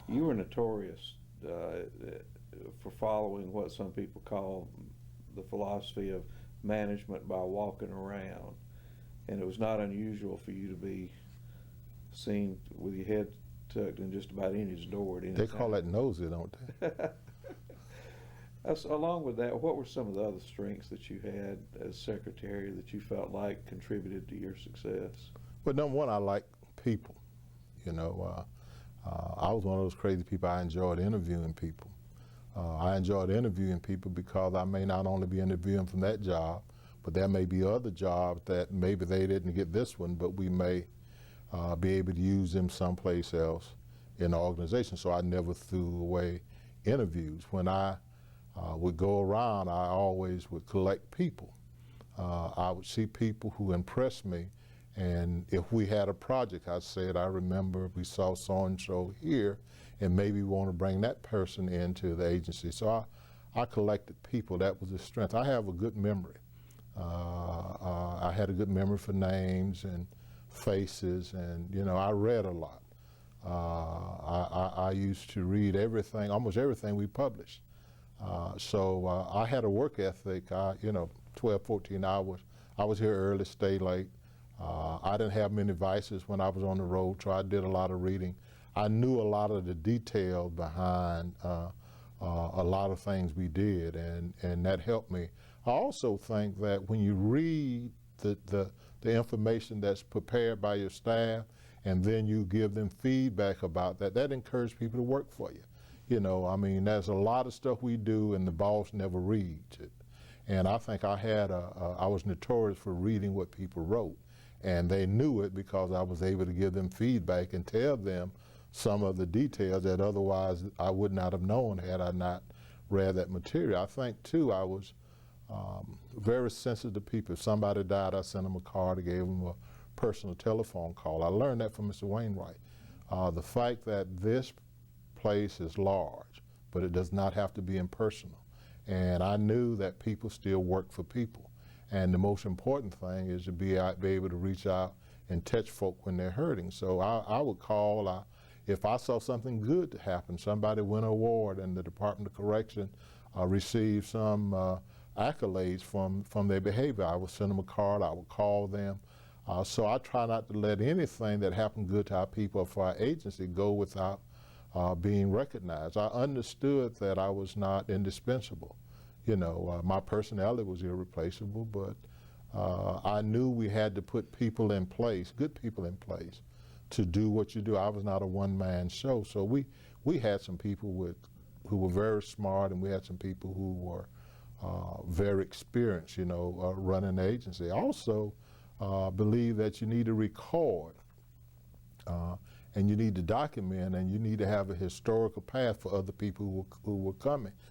You were notorious for following what some people call the philosophy of management by walking around, and it was not unusual for you to be seen with your head tucked in just about any door at any They time. call that nosy, don't they? Along with that, what were some of the other strengths that you had as secretary that you felt like contributed to your success? But number one, I like people. You know, I was one of those crazy people. I enjoyed interviewing people. I enjoyed interviewing people because I may not only be interviewing from that job, but there may be other jobs that maybe they didn't get this one, but we may be able to use them someplace else in the organization. So I never threw away interviews. When I would go around, I always would collect people. I would see people who impressed me, and if we had a project, I said, I remember we saw so-and-so here, and maybe we want to bring that person into the agency. So I collected people. That was a strength. I have a good memory. I had a good memory for names and faces, and you know, I read a lot. I used to read everything, almost everything we published. So I had a work ethic. You know, 12, 14 hours. I was here early, stayed late. I didn't have many vices when I was on the road, so I did a lot of reading. I knew a lot of the details behind a lot of things we did, and that helped me. I also think that when you read the information that's prepared by your staff, and then you give them feedback about that, that encourages people to work for you. You know, I mean, there's a lot of stuff we do and the boss never reads it. And I think I was notorious for reading what people wrote. And they knew it because I was able to give them feedback and tell them some of the details that otherwise I would not have known had I not read that material. I think, too, I was very sensitive to people. If somebody died, I sent them a card, I gave them a personal telephone call. I learned that from Mr. Wainwright. The fact that this place is large, but it does not have to be impersonal. And I knew that people still work for people. And the most important thing is to be able to reach out and touch folk when they're hurting. So I would call, if I saw something good to happen, somebody win an award and the Department of Correction received some accolades from their behavior, I would send them a card, I would call them. So I try not to let anything that happened good to our people or for our agency go without being recognized. I understood that I was not indispensable. You know, my personality was irreplaceable, but I knew we had to put people in place, good people in place, to do what you do. I was not a one-man show, so we had some people who were very smart, and we had some people who were very experienced, you know, running the agency. I also believe that you need to record and you need to document, and you need to have a historical path for other people who were coming.